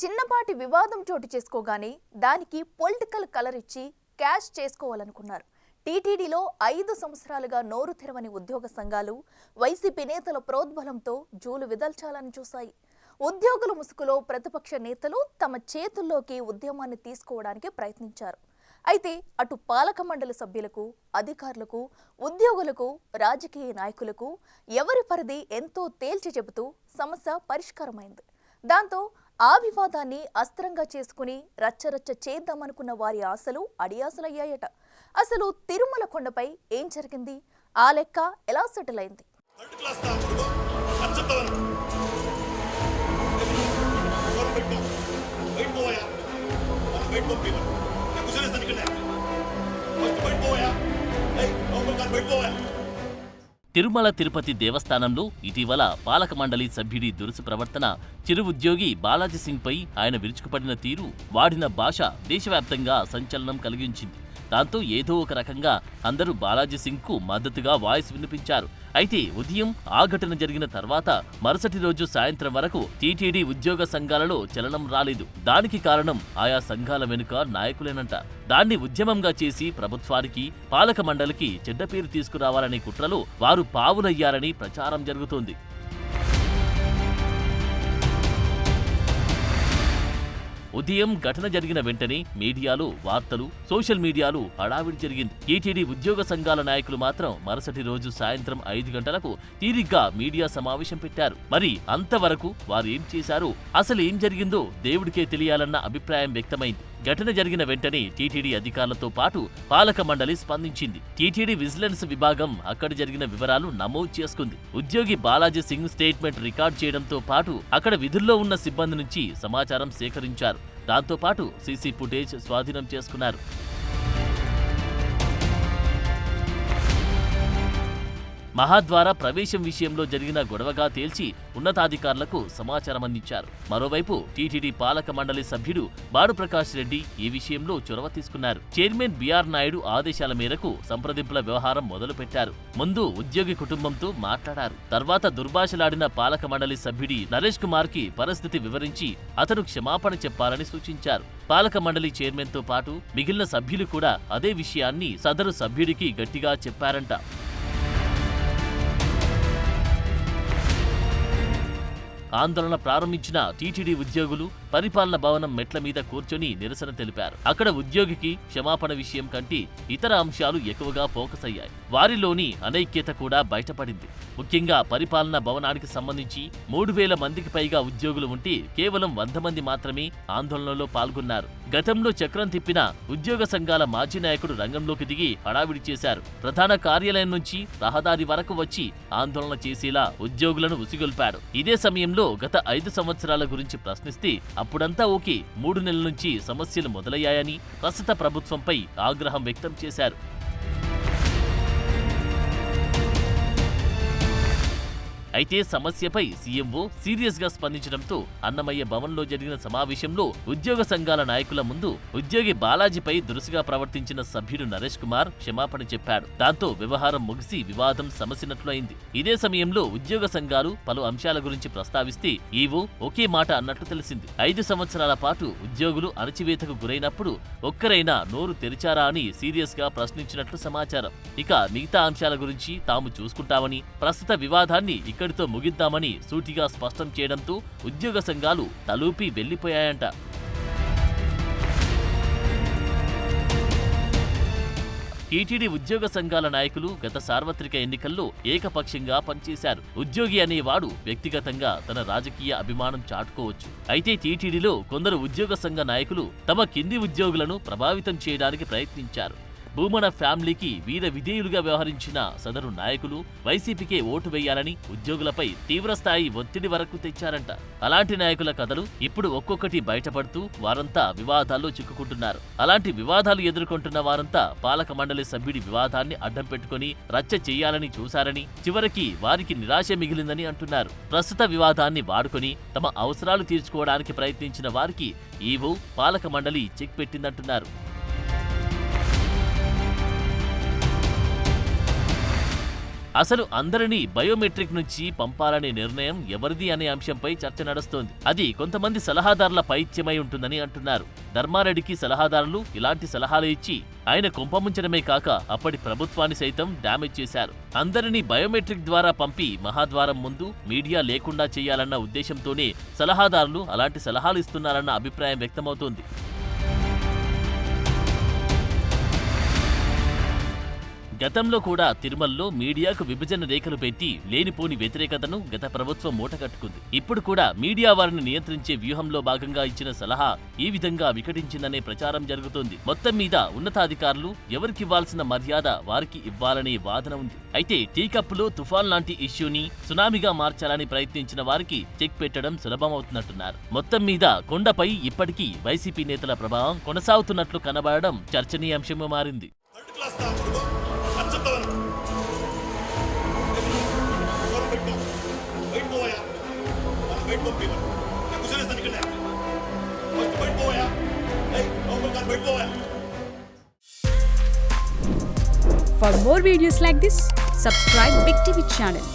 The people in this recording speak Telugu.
చిన్నపాటి వివాదం చోటు చేసుకోగానే దానికి పొలిటికల్ కలర్ ఇచ్చి క్యాష్ చేసుకోవాలనుకున్నారు. టీటీడీలో 5 సంవత్సరాలుగా నోరు తెరవని ఉద్యోగ సంఘాలు వైసీపీ నేతల ప్రోద్బలంతో జూలు విదల్చాలని చూశాయి. ఉద్యోగుల ముసుగులో ప్రతిపక్ష నేతలు తమ చేతుల్లోకి ఉద్యమాన్ని తీసుకోవడానికి ప్రయత్నించారు. అయితే అటు పాలక మండలి సభ్యులకు, అధికారులకు, ఉద్యోగులకు, రాజకీయ నాయకులకు ఎవరి పరిధి ఎంతో తేల్చి చెబుతూ సమస్య పరిష్కారమైంది. దాంతో ఆ వివాదాన్ని అస్త్రంగా చేసుకుని రచ్చరచ్చ చేద్దామనుకున్న వారి ఆశలు అడియాసలయ్యాయట. అసలు తిరుమల కొండపై ఏం జరిగింది? ఆ లెక్క ఎలా సెటిల్ అయింది? తిరుమల తిరుపతి దేవస్థానంలో ఇటీవల పాలక మండలి సభ్యుడి దురుసు ప్రవర్తన, చిరు ఉద్యోగి బాలాజీ సింగ్ పై ఆయన విరుచుకుపడిన తీరు, వాడిన భాష దేశవ్యాప్తంగా సంచలనం కలిగించింది. దాంతో ఏదో ఒక రకంగా అందరూ బాలాజీ సింగ్ కు మద్దతుగా వాయిస్ వినిపించారు. అయితే ఉదయం ఆ ఘటన జరిగిన తర్వాత మరుసటి రోజు సాయంత్రం వరకు టీటీడీ ఉద్యోగ సంఘాలలో చలనం రాలేదు. దానికి కారణం ఆయా సంఘాల వెనుక నాయకులేనంట. దాన్ని ఉద్యమంగా చేసి ప్రభుత్వానికి, పాలక మండలికి చెడ్డ పేరు తీసుకురావాలనే కుట్రలో వారు పావులయ్యారని ప్రచారం జరుగుతోంది. ఉదయం ఘటన జరిగిన వెంటనే మీడియాలో వార్తలు, సోషల్ మీడియాలో హడావిడి జరిగింది. టీటీడీ ఉద్యోగ సంఘాల నాయకులు మాత్రం మరుసటి రోజు సాయంత్రం 5 గంటలకు తీరిగ్గా మీడియా సమావేశం పెట్టారు. మరి అంతవరకు వారు ఏం చేశారో, అసలు ఏం జరిగిందో దేవుడికే తెలియాలన్న అభిప్రాయం వ్యక్తమైంది. ఘటన జరిగిన వెంటనే టీటీడీ అధికారులతో పాటు పాలక మండలి స్పందించింది. టీటీడీ విజిలెన్స్ విభాగం అక్కడ జరిగిన వివరాలు నమోదు చేసుకుంది. ఉద్యోగి బాలాజీ సింగ్ స్టేట్మెంట్ రికార్డ్ చేయడంతో పాటు అక్కడ విధుల్లో ఉన్న సిబ్బంది నుంచి సమాచారం సేకరించారు. దాంతో పాటు సీసీ ఫుటేజ్ స్వాధీనం చేసుకున్నారు. మహాద్వార ప్రవేశం విషయంలో జరిగిన గొడవగా తేల్చి ఉన్నతాధికారులకు సమాచారం అందించారు. మరోవైపు టీటీడీ పాలక మండలి సభ్యుడు బాడు ప్రకాష్ రెడ్డి ఈ విషయంలో చొరవ తీసుకున్నారు. చైర్మన్ బిఆర్ నాయుడు ఆదేశాల మేరకు సంప్రదింపుల వ్యవహారం మొదలుపెట్టారు. ముందు ఉద్యోగి కుటుంబంతో మాట్లాడారు. తర్వాత దుర్భాషలాడిన పాలక మండలి సభ్యుడి నరేష్ కుమార్ కి పరిస్థితి వివరించి అతను క్షమాపణ చెప్పాలని సూచించారు. పాలక మండలి చైర్మన్ తో పాటు మిగిలిన సభ్యులు కూడా అదే విషయాన్ని సదరు సభ్యుడికి గట్టిగా చెప్పారంట. ఆందోళన ప్రారంభించిన టీటీడీ ఉద్యోగులు పరిపాలన భవనం మెట్ల మీద కూర్చొని నిరసన తెలిపారు. అక్కడ ఉద్యోగికి క్షమాపణ విషయం కంటే ఇతర అంశాలు ఎక్కువగా ఫోకస్ అయ్యాయి. వారిలోని అనైక్యత కూడా బయటపడింది. ముఖ్యంగా పరిపాలనా భవనానికి సంబంధించి 3000 మందికి పైగా ఉద్యోగులు ఉంటే కేవలం 100 మంది మాత్రమే ఆందోళనలో పాల్గొన్నారు. గతంలో చక్రం తిప్పిన ఉద్యోగ సంఘాల మాజీ నాయకుడు రంగంలోకి దిగి హడావిడి చేశారు. ప్రధాన కార్యాలయం నుంచి రహదారి వరకు వచ్చి ఆందోళన చేసేలా ఉద్యోగులను ఉసిగొల్పాడు. ఇదే సమయంలో గత 5 సంవత్సరాల గురించి ప్రశ్నిస్తే అప్పుడంతా ఓకే, 3 నెలల నుంచి సమస్యలు మొదలయ్యాయని ప్రస్తుత ప్రభుత్వంపై ఆగ్రహం వ్యక్తం చేశారు. అయితే సమస్యపై సీఎంఓ సీరియస్ గా స్పందించడంతో అన్నమయ్య భవన్లో జరిగిన సమావేశంలో ఉద్యోగ సంఘాల నాయకుల ముందు ఉద్యోగి బాలాజీపై దురుసుగా ప్రవర్తించిన సభ్యుడు నరేష్ కుమార్ క్షమాపణ చెప్పాడు. దాంతో వ్యవహారం ముగిసి వివాదం సమసినట్లయింది. ఇదే సమయంలో ఉద్యోగ సంఘాలు పలు అంశాల గురించి ప్రస్తావిస్తే ఈవో ఒకే మాట అన్నట్లు తెలిసింది. 5 సంవత్సరాల పాటు ఉద్యోగులు అణచివేతకు గురైనప్పుడు ఒక్కరైనా నోరు తెరిచారా అని సీరియస్ గా ప్రశ్నించినట్లు సమాచారం. ఇక మిగతా అంశాల గురించి తాము చూసుకుంటామని, ప్రస్తుత వివాదాన్ని ఇక్కడితో ముగిద్దామని సూటిగా స్పష్టం చేయడంతో ఉద్యోగ సంఘాలు తలూపి వెళ్లిపోయాయంట. టీటీడీ ఉద్యోగ సంఘాల నాయకులు గత సార్వత్రిక ఎన్నికల్లో ఏకపక్షంగా పనిచేశారు. ఉద్యోగి అనేవాడు వ్యక్తిగతంగా తన రాజకీయ అభిమానం చాటుకోవచ్చు. అయితే టీటీడీలో కొందరు ఉద్యోగ సంఘ నాయకులు తమ కింది ఉద్యోగులను ప్రభావితం చేయడానికి ప్రయత్నించారు. భూమన ఫ్యామిలీకి వీర విధేయులుగా వ్యవహరించిన సదరు నాయకులు వైసీపీకే ఓటు వేయాలని ఉద్యోగులపై తీవ్రస్థాయి ఒత్తిడి వరకు తెచ్చారంట. అలాంటి నాయకుల కథలు ఇప్పుడు ఒక్కొక్కటి బయటపడుతూ వారంతా వివాదాల్లో చిక్కుకుంటున్నారు. అలాంటి వివాదాలు ఎదుర్కొంటున్న వారంతా పాలక మండలి సభ్యుడి వివాదాన్ని అడ్డం పెట్టుకుని రచ్చ చెయ్యాలని చూశారని, చివరికి వారికి నిరాశ మిగిలిందని అంటున్నారు. ప్రస్తుత వివాదాన్ని వాడుకొని తమ అవసరాలు తీర్చుకోవడానికి ప్రయత్నించిన వారికి ఈవో పాలక మండలి చెక్ పెట్టిందంటున్నారు. అసలు అందరినీ బయోమెట్రిక్ నుంచి పంపాలనే నిర్ణయం ఎవరిది అనే అంశంపై చర్చ నడుస్తోంది. అది కొంతమంది సలహాదారుల పైత్యమై ఉంటుందని అంటున్నారు. ధర్మారెడ్డికి సలహాదారులు ఇలాంటి సలహాలు ఇచ్చి ఆయన కుంపముంచడమే కాక అప్పటి ప్రభుత్వాన్ని సైతం డ్యామేజ్ చేశారు. అందరినీ బయోమెట్రిక్ ద్వారా పంపి మహాద్వారం ముందు మీడియా లేకుండా చేయాలన్న ఉద్దేశంతోనే సలహాదారులు అలాంటి సలహాలు ఇస్తున్నారన్న అభిప్రాయం వ్యక్తమవుతోంది. గతంలో కూడా తిరుమలలో మీడియాకు విభజన రేఖలు పెట్టి లేనిపోని వ్యతిరేకతను గత ప్రభుత్వం మూటకట్టుకుంది. ఇప్పుడు కూడా మీడియా వారిని నియంత్రించే వ్యూహంలో భాగంగా ఇచ్చిన సలహా ఈ విధంగా వికటించిందనే ప్రచారం జరుగుతోంది. మొత్తం మీద ఉన్నతాధికారులు ఎవరికివ్వాల్సిన మర్యాద వారికి ఇవ్వాలనే వాదన ఉంది. అయితే టీ కప్పులో తుఫాన్ లాంటి ఇష్యూని సునామీగా మార్చాలని ప్రయత్నించిన వారికి చెక్ పెట్టడం సులభమవుతున్నట్టున్నారు. మొత్తం మీద కొండపై ఇప్పటికీ వైసీపీ నేతల ప్రభావం కొనసాగుతున్నట్లు కనబడడం చర్చనీయాంశంగా మారింది. For more videos like this, subscribe Big TV channel.